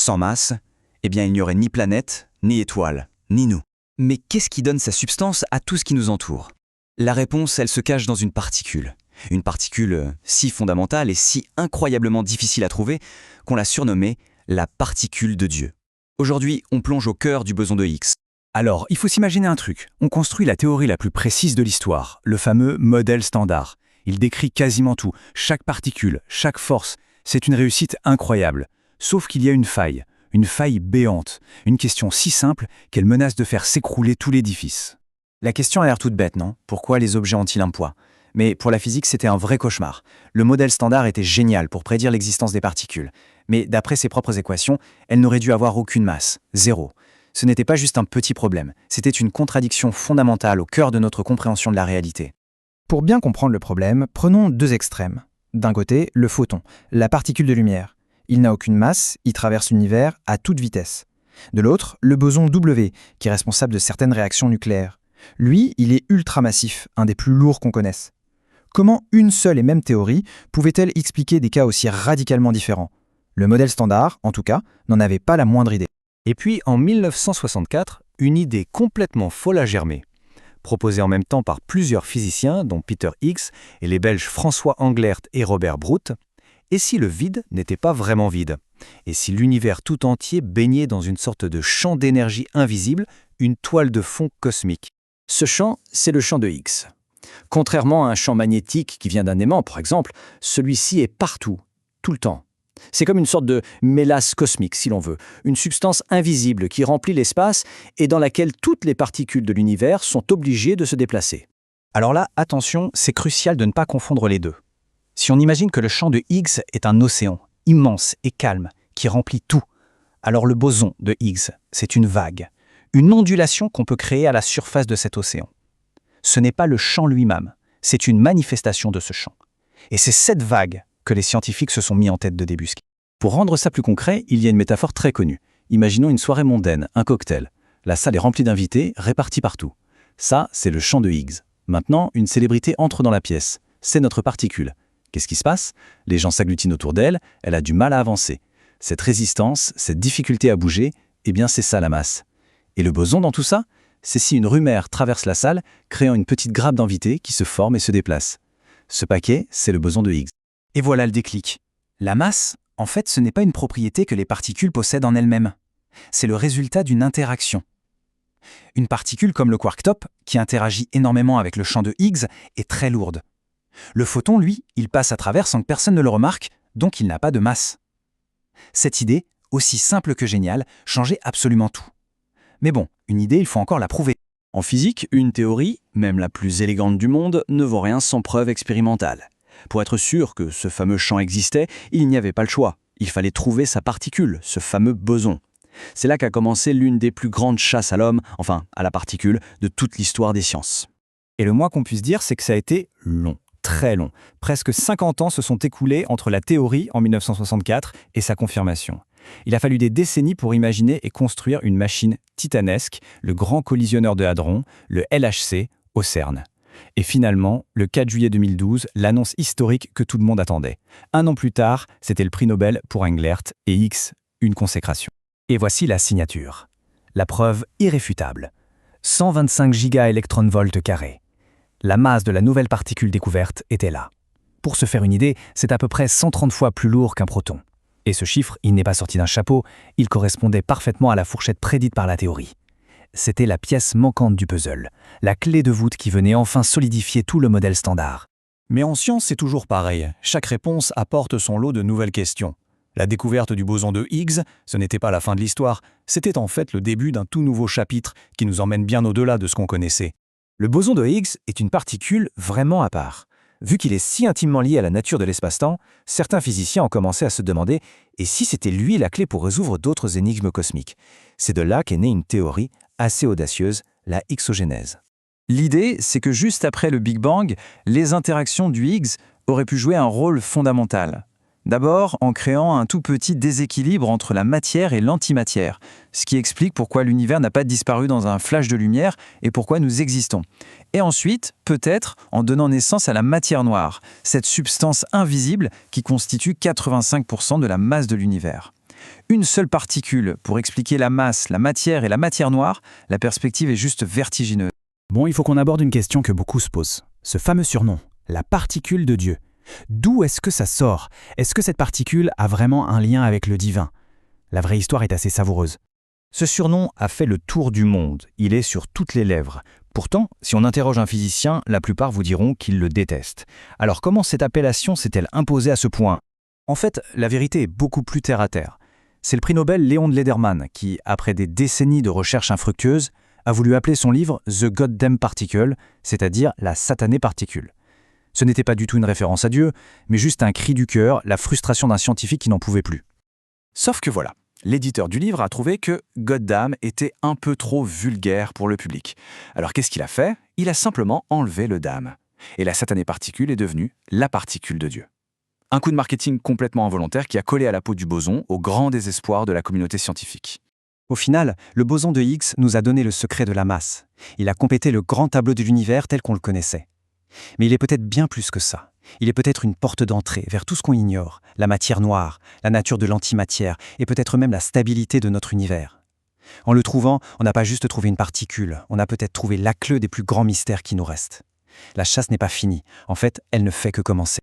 Sans masse, eh bien il n'y aurait ni planète, ni étoile, ni nous. Mais qu'est-ce qui donne sa substance à tout ce qui nous entoure? La réponse, elle se cache dans une particule. Une particule si fondamentale et si incroyablement difficile à trouver qu'on l'a surnommée la particule de Dieu. Aujourd'hui, on plonge au cœur du boson de Higgs. Alors, il faut s'imaginer un truc. On construit la théorie la plus précise de l'histoire, le fameux modèle standard. Il décrit quasiment tout, chaque particule, chaque force. C'est une réussite incroyable. Sauf qu'il y a une faille béante, une question si simple qu'elle menace de faire s'écrouler tout l'édifice. La question a l'air toute bête, non? Pourquoi les objets ont-ils un poids? Mais pour la physique, c'était un vrai cauchemar. Le modèle standard était génial pour prédire l'existence des particules. Mais d'après ses propres équations, elles n'auraient dû avoir aucune masse, zéro. Ce n'était pas juste un petit problème, c'était une contradiction fondamentale au cœur de notre compréhension de la réalité. Pour bien comprendre le problème, prenons deux extrêmes. D'un côté, le photon, la particule de lumière. Il n'a aucune masse, il traverse l'univers à toute vitesse. De l'autre, le boson W, qui est responsable de certaines réactions nucléaires. Lui, il est ultramassif, un des plus lourds qu'on connaisse. Comment une seule et même théorie pouvait-elle expliquer des cas aussi radicalement différents? Le modèle standard, en tout cas, n'en avait pas la moindre idée. Et puis, en 1964, une idée complètement folle a germé. Proposée en même temps par plusieurs physiciens, dont Peter Higgs et les Belges François Englert et Robert Brout. Et si le vide n'était pas vraiment vide? Et si l'univers tout entier baignait dans une sorte de champ d'énergie invisible, une toile de fond cosmique? Ce champ, c'est le champ de Higgs. Contrairement à un champ magnétique qui vient d'un aimant, par exemple, celui-ci est partout, tout le temps. C'est comme une sorte de mélasse cosmique, si l'on veut, une substance invisible qui remplit l'espace et dans laquelle toutes les particules de l'univers sont obligées de se déplacer. Alors là, attention, c'est crucial de ne pas confondre les deux. Si on imagine que le champ de Higgs est un océan, immense et calme, qui remplit tout, alors le boson de Higgs, c'est une vague, une ondulation qu'on peut créer à la surface de cet océan. Ce n'est pas le champ lui-même, c'est une manifestation de ce champ. Et c'est cette vague que les scientifiques se sont mis en tête de débusquer. Pour rendre ça plus concret, il y a une métaphore très connue. Imaginons une soirée mondaine, un cocktail. La salle est remplie d'invités, répartis partout. Ça, c'est le champ de Higgs. Maintenant, une célébrité entre dans la pièce. C'est notre particule. Qu'est-ce qui se passe? Les gens s'agglutinent autour d'elle, elle a du mal à avancer. Cette résistance, cette difficulté à bouger, eh bien c'est ça la masse. Et le boson dans tout ça? C'est si une rumeur traverse la salle, créant une petite grappe d'invités qui se forme et se déplace. Ce paquet, c'est le boson de Higgs. Et voilà le déclic. La masse, en fait, ce n'est pas une propriété que les particules possèdent en elles-mêmes. C'est le résultat d'une interaction. Une particule comme le quark top, qui interagit énormément avec le champ de Higgs, est très lourde. Le photon, lui, il passe à travers sans que personne ne le remarque, donc il n'a pas de masse. Cette idée, aussi simple que géniale, changeait absolument tout. Mais bon, une idée, il faut encore la prouver. En physique, une théorie, même la plus élégante du monde, ne vaut rien sans preuve expérimentale. Pour être sûr que ce fameux champ existait, il n'y avait pas le choix. Il fallait trouver sa particule, ce fameux boson. C'est là qu'a commencé l'une des plus grandes chasses à l'homme, enfin à la particule, de toute l'histoire des sciences. Et le moins qu'on puisse dire, c'est que ça a été long, très long. Presque 50 ans se sont écoulés entre la théorie en 1964 et sa confirmation. Il a fallu des décennies pour imaginer et construire une machine titanesque, le grand collisionneur de hadrons, le LHC, au CERN. Et finalement, le 4 juillet 2012, l'annonce historique que tout le monde attendait. Un an plus tard, c'était le prix Nobel pour Englert et Higgs, une consécration. Et voici la signature. La preuve irréfutable. 125 gigaélectronvolts carrés. La masse de la nouvelle particule découverte était là. Pour se faire une idée, c'est à peu près 130 fois plus lourd qu'un proton. Et ce chiffre, il n'est pas sorti d'un chapeau, il correspondait parfaitement à la fourchette prédite par la théorie. C'était la pièce manquante du puzzle, la clé de voûte qui venait enfin solidifier tout le modèle standard. Mais en science, c'est toujours pareil. Chaque réponse apporte son lot de nouvelles questions. La découverte du boson de Higgs, ce n'était pas la fin de l'histoire, c'était en fait le début d'un tout nouveau chapitre qui nous emmène bien au-delà de ce qu'on connaissait. Le boson de Higgs est une particule vraiment à part. Vu qu'il est si intimement lié à la nature de l'espace-temps, certains physiciens ont commencé à se demander « et si c'était lui la clé pour résoudre d'autres énigmes cosmiques ?» C'est de là qu'est née une théorie assez audacieuse, la Higgsogenèse. L'idée, c'est que juste après le Big Bang, les interactions du Higgs auraient pu jouer un rôle fondamental. D'abord, en créant un tout petit déséquilibre entre la matière et l'antimatière, ce qui explique pourquoi l'univers n'a pas disparu dans un flash de lumière et pourquoi nous existons. Et ensuite, peut-être, en donnant naissance à la matière noire, cette substance invisible qui constitue 85% de la masse de l'univers. Une seule particule pour expliquer la masse, la matière et la matière noire, la perspective est juste vertigineuse. Bon, il faut qu'on aborde une question que beaucoup se posent. Ce fameux surnom, la particule de Dieu. D'où est-ce que ça sort? Est-ce que cette particule a vraiment un lien avec le divin? La vraie histoire est assez savoureuse. Ce surnom a fait le tour du monde, il est sur toutes les lèvres. Pourtant, si on interroge un physicien, la plupart vous diront qu'ils le détestent. Alors comment cette appellation s'est-elle imposée à ce point? En fait, la vérité est beaucoup plus terre à terre. C'est le prix Nobel Léon de Lederman qui, après des décennies de recherches infructueuses, a voulu appeler son livre « The Goddamn Particle », c'est-à-dire « la satanée particule ». Ce n'était pas du tout une référence à Dieu, mais juste un cri du cœur, la frustration d'un scientifique qui n'en pouvait plus. Sauf que voilà, l'éditeur du livre a trouvé que « Goddamn » était un peu trop vulgaire pour le public. Alors qu'est-ce qu'il a fait? Il a simplement enlevé le dame. Et la satanée particule est devenue la particule de Dieu. Un coup de marketing complètement involontaire qui a collé à la peau du boson au grand désespoir de la communauté scientifique. Au final, le boson de Higgs nous a donné le secret de la masse. Il a complété le grand tableau de l'univers tel qu'on le connaissait. Mais il est peut-être bien plus que ça. Il est peut-être une porte d'entrée vers tout ce qu'on ignore, la matière noire, la nature de l'antimatière et peut-être même la stabilité de notre univers. En le trouvant, on n'a pas juste trouvé une particule, on a peut-être trouvé la clé des plus grands mystères qui nous restent. La chasse n'est pas finie, en fait, elle ne fait que commencer.